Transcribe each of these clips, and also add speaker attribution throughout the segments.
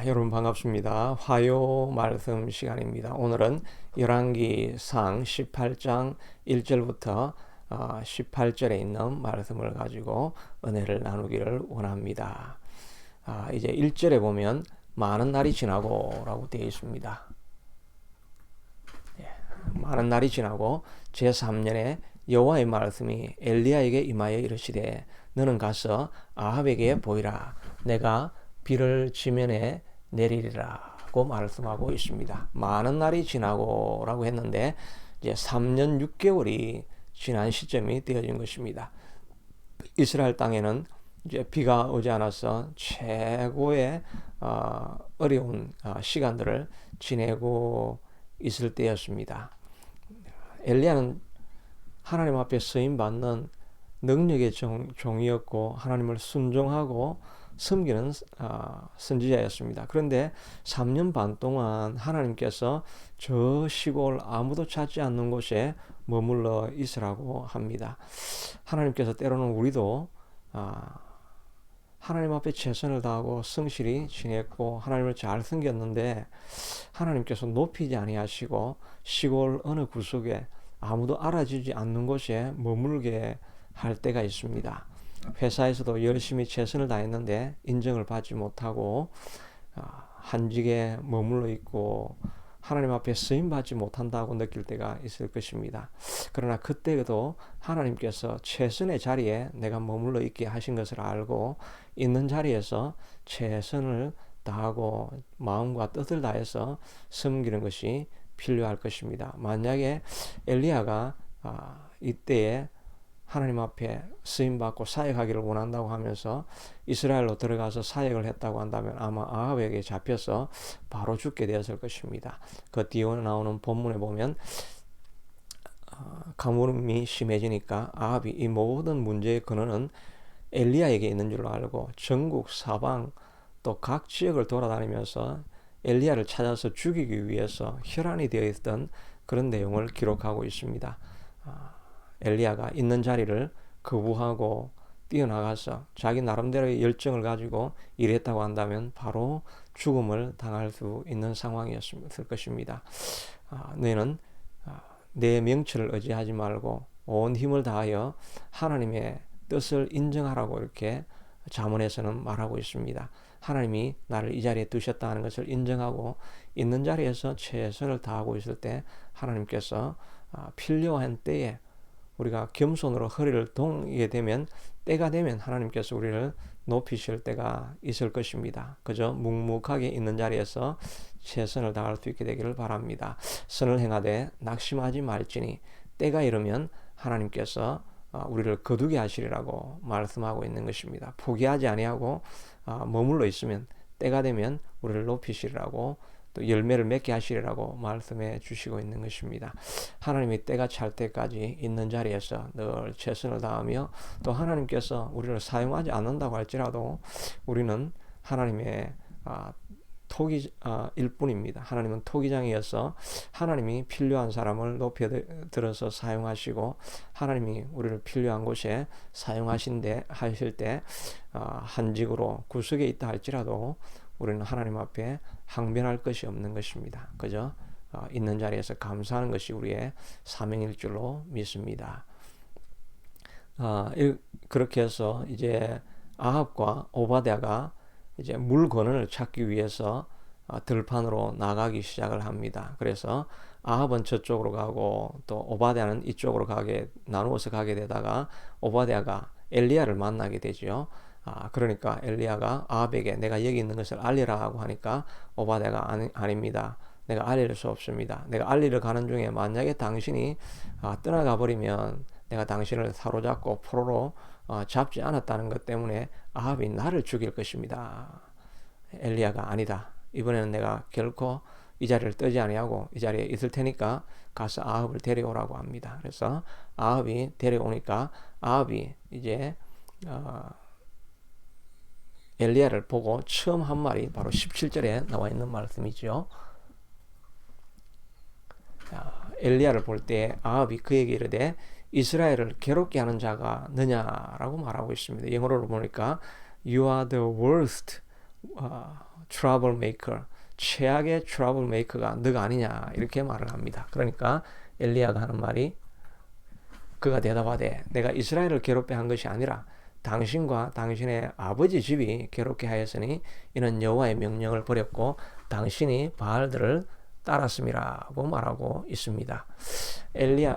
Speaker 1: 여러분 반갑습니다. 화요 말씀 시간입니다. 오늘은 열왕기상 18장 1절부터 18절에 있는 말씀을 가지고 은혜를 나누기를 원합니다. 이제 1절에 보면 많은 날이 지나고 라고 되어 있습니다. 많은 날이 지나고 제3년에 여호와의 말씀이 엘리야에게 임하여 이르시되 너는 가서 아합에게 보이라. 내가 비를 지면에 내리리라고 말씀하고 있습니다. 많은 날이 지나고 라고 했는데 이제 3년 6개월이 지난 시점이 되어진 것입니다. 이스라엘 땅에는 이제 비가 오지 않아서 최고의 어려운 시간들을 지내고 있을 때였습니다. 엘리야는 하나님 앞에 쓰임 받는 능력의 종이었고 하나님을 순종하고 섬기는 선지자였습니다. 그런데 3년 반 동안 하나님께서 저 시골 아무도 찾지 않는 곳에 머물러 있으라고 합니다. 하나님께서 때로는 우리도 하나님 앞에 최선을 다하고 성실히 지냈고 하나님을 잘 섬겼는데 하나님께서 높이지 아니하시고 시골 어느 구석에 아무도 알아주지 않는 곳에 머물게 할 때가 있습니다. 회사에서도 열심히 최선을 다했는데 인정을 받지 못하고 한직에 머물러 있고 하나님 앞에 쓰임받지 못한다고 느낄 때가 있을 것입니다. 그러나 그때도 하나님께서 최선의 자리에 내가 머물러 있게 하신 것을 알고 있는 자리에서 최선을 다하고 마음과 뜻을 다해서 섬기는 것이 필요할 것입니다. 만약에 엘리야가 이때에 하나님 앞에 쓰임받고 사역하기를 원한다고 하면서 이스라엘로 들어가서 사역을 했다고 한다면 아마 아합에게 잡혀서 바로 죽게 되었을 것입니다. 그 뒤에 나오는 본문에 보면 가뭄이 심해지니까 아합이 이 모든 문제의 근원은 엘리야에게 있는 줄로 알고 전국 사방 또 각 지역을 돌아다니면서 엘리야를 찾아서 죽이기 위해서 혈안이 되어 있던 그런 내용을 기록하고 있습니다. 엘리야가 있는 자리를 거부하고 뛰어나가서 자기 나름대로의 열정을 가지고 일했다고 한다면 바로 죽음을 당할 수 있는 상황이었을 것입니다. 너희는 내 명철을 의지하지 말고 온 힘을 다하여 하나님의 뜻을 인정하라고 이렇게 잠언에서는 말하고 있습니다. 하나님이 나를 이 자리에 두셨다는 것을 인정하고 있는 자리에서 최선을 다하고 있을 때 하나님께서 필요한 때에 우리가 겸손으로 허리를 동이게 되면 때가 되면 하나님께서 우리를 높이실 때가 있을 것입니다. 그저 묵묵하게 있는 자리에서 최선을 다할 수 있게 되기를 바랍니다. 선을 행하되 낙심하지 말지니 때가 이르면 하나님께서 우리를 거두게 하시리라고 말씀하고 있는 것입니다. 포기하지 아니하고 머물러 있으면 때가 되면 우리를 높이시리라고 또 열매를 맺게 하시리라고 말씀해 주시고 있는 것입니다. 하나님이 때가 찰 때까지 있는 자리에서 늘 최선을 다하며 또 하나님께서 우리를 사용하지 않는다고 할지라도 우리는 하나님의 토기일 뿐입니다. 하나님은 토기장이어서 하나님이 필요한 사람을 높여 들어서 사용하시고 하나님이 우리를 필요한 곳에 하실 때 한직으로 구석에 있다 할지라도 우리는 하나님 앞에 항변할 것이 없는 것입니다. 그저 있는 자리에서 감사하는 것이 우리의 사명일 줄로 믿습니다. 그렇게 해서 이제 아합과 오바댜가 이제 물건을 찾기 위해서 들판으로 나가기 시작을 합니다. 그래서 아합은 저쪽으로 가고 또 오바댜는 이쪽으로 나누어서 가게 되다가 오바댜가 엘리야를 만나게 되죠. 그러니까 엘리야가 아합에게 내가 여기 있는 것을 알리라 하고 하니까 오바댜가 아닙니다. 내가 알릴 수 없습니다. 내가 알리러 가는 중에 만약에 당신이 떠나가 버리면 내가 당신을 사로잡고 포로로 잡지 않았다는 것 때문에 아합이 나를 죽일 것입니다. 엘리야가 아니다. 이번에는 내가 결코 이 자리를 뜨지 아니하고 이 자리에 있을 테니까 가서 아합을 데려오라고 합니다. 그래서 아합이 데려오니까 아합이 이제 엘리야를 보고 처음 한 말이 바로 17절에 나와 있는 말씀이죠. 엘리야를 볼 때 아합이 그에게 이르되 이스라엘을 괴롭게 하는 자가 너냐라고 말하고 있습니다. 영어로 보니까 You are the worst 트러블 메이커, 최악의 트러블 메이커가 너가 아니냐 이렇게 말을 합니다. 그러니까 엘리야가 하는 말이, 그가 대답하되 내가 이스라엘을 괴롭게 한 것이 아니라 당신과 당신의 아버지 집이 괴롭게 하였으니 이는 여호와의 명령을 버렸고 당신이 바알들을 따랐음이라고 말하고 있습니다.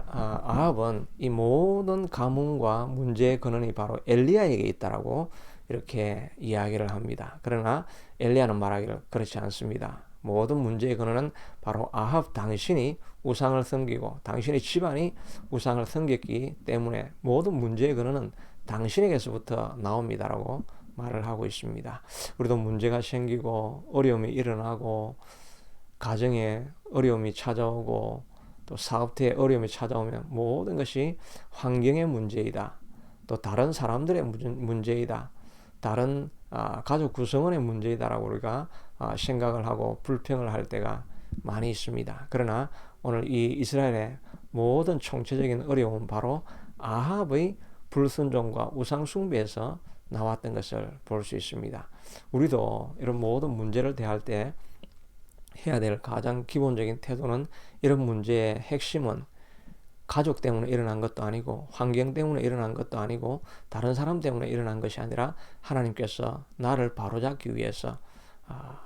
Speaker 1: 아합은 이 모든 가뭄과 문제의 근원이 바로 엘리야에게 있다라고 이렇게 이야기를 합니다. 그러나 엘리야는 말하기를 그렇지 않습니다. 모든 문제의 근원은 바로 아합 당신이 우상을 섬기고 당신의 집안이 우상을 섬겼기 때문에 모든 문제의 근원은 당신에게서부터 나옵니다라고 말을 하고 있습니다. 우리도 문제가 생기고 어려움이 일어나고 가정에 어려움이 찾아오고 또 사업체에 어려움이 찾아오면 모든 것이 환경의 문제이다, 또 다른 사람들의 문제이다, 다른 가족 구성원의 문제이다라고 우리가 생각을 하고 불평을 할 때가 많이 있습니다. 그러나 오늘 이 이스라엘의 모든 총체적인 어려움은 바로 아합의 불순종과 우상 숭배에서 나왔던 것을 볼 수 있습니다. 우리도 이런 모든 문제를 대할 때 해야 될 가장 기본적인 태도는, 이런 문제의 핵심은 가족 때문에 일어난 것도 아니고 환경 때문에 일어난 것도 아니고 다른 사람 때문에 일어난 것이 아니라 하나님께서 나를 바로잡기 위해서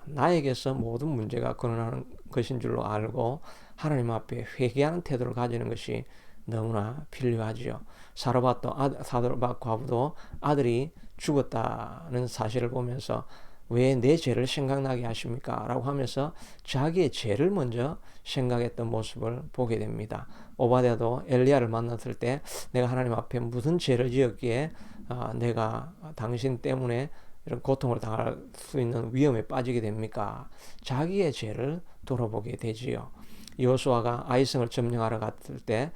Speaker 1: 나에게서 모든 문제가 근원하는 것인 줄로 알고 하나님 앞에 회개하는 태도를 가지는 것이 너무나 필요하지요. 사도ባት 과부도 아들이 죽었다는 사실을 보면서 왜 내 죄를 생각나게 하십니까? 라고 하면서 자기의 죄를 먼저 생각했던 모습을 보게 됩니다. 오바댜도 엘리야를 만났을 때 내가 하나님 앞에 무슨 죄를 지었기에 내가 당신 때문에 이런 고통을 당할 수 있는 위험에 빠지게 됩니까? 자기의 죄를 돌아보게 되지요. 여호수아가 아이성을 점령하러 갔을 때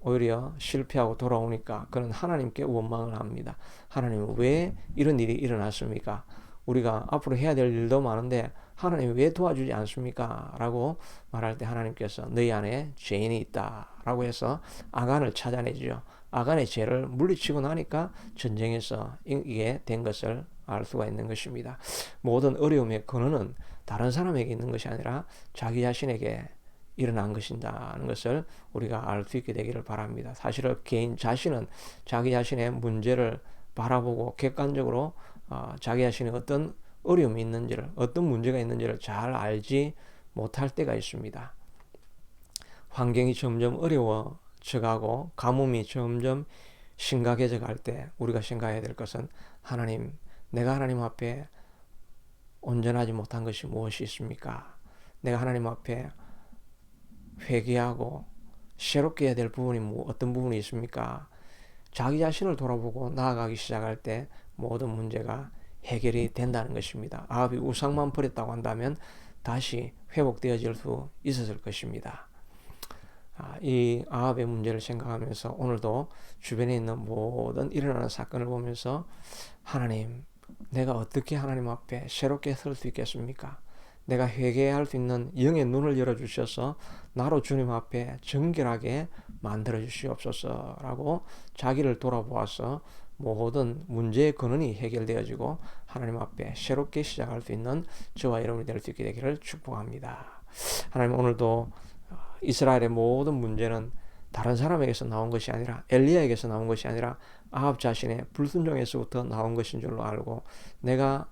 Speaker 1: 오히려 실패하고 돌아오니까 그는 하나님께 원망을 합니다. 하나님, 왜 이런 일이 일어났습니까? 우리가 앞으로 해야 될 일도 많은데 하나님이 왜 도와주지 않습니까? 라고 말할 때 하나님께서 너희 안에 죄인이 있다 라고 해서 아간을 찾아내죠. 아간의 죄를 물리치고 나니까 전쟁에서 이게 된 것을 알 수가 있는 것입니다. 모든 어려움의 근원은 다른 사람에게 있는 것이 아니라 자기 자신에게 일어난 것이라는 것을 우리가 알 수 있게 되기를 바랍니다. 사실은 개인 자신은 자기 자신의 문제를 바라보고 객관적으로 자기 자신이 어떤 어려움이 있는지를, 어떤 문제가 있는지를 잘 알지 못할 때가 있습니다. 환경이 점점 어려워져 가고 가뭄이 점점 심각해져 갈 때 우리가 생각해야 될 것은, 하나님, 내가 하나님 앞에 온전하지 못한 것이 무엇이 있습니까? 내가 하나님 앞에 회개하고 새롭게 해야 될 부분이 어떤 부분이 있습니까? 자기 자신을 돌아보고 나아가기 시작할 때 모든 문제가 해결이 된다는 것입니다. 아합이 우상만 버렸다고 한다면 다시 회복되어질 수 있었을 것입니다. 이 아합의 문제를 생각하면서 오늘도 주변에 있는 모든 일어나는 사건을 보면서, 하나님, 내가 어떻게 하나님 앞에 새롭게 설 수 있겠습니까? 내가 회개할 수 있는 영의 눈을 열어주셔서 나로 주님 앞에 정결하게 만들어 주시옵소서 라고 자기를 돌아보아서 모든 문제의 근원이 해결되어지고 하나님 앞에 새롭게 시작할 수 있는 저와 여러분이 될 수 있게 되기를 축복합니다. 하나님, 오늘도 이스라엘의 모든 문제는 다른 사람에게서 나온 것이 아니라, 엘리야에게서 나온 것이 아니라 아합 자신의 불순종에서부터 나온 것인 줄로 알고, 내가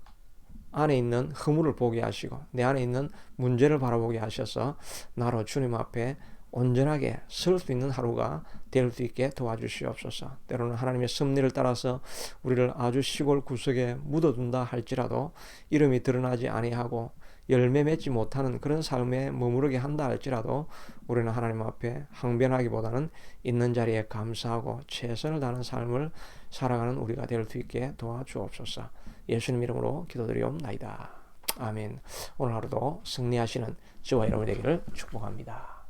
Speaker 1: 안에 있는 허물을 보게 하시고 내 안에 있는 문제를 바라보게 하셔서 나로 주님 앞에 온전하게 설 수 있는 하루가 될 수 있게 도와주시옵소서. 때로는 하나님의 섭리를 따라서 우리를 아주 시골 구석에 묻어둔다 할지라도, 이름이 드러나지 아니하고 열매 맺지 못하는 그런 삶에 머무르게 한다 할지라도 우리는 하나님 앞에 항변하기보다는 있는 자리에 감사하고 최선을 다하는 삶을 살아가는 우리가 될 수 있게 도와주옵소서. 예수님 이름으로 기도드리옵나이다. 아멘. 오늘 하루도 승리하시는 저와 여러분 되기를 축복합니다.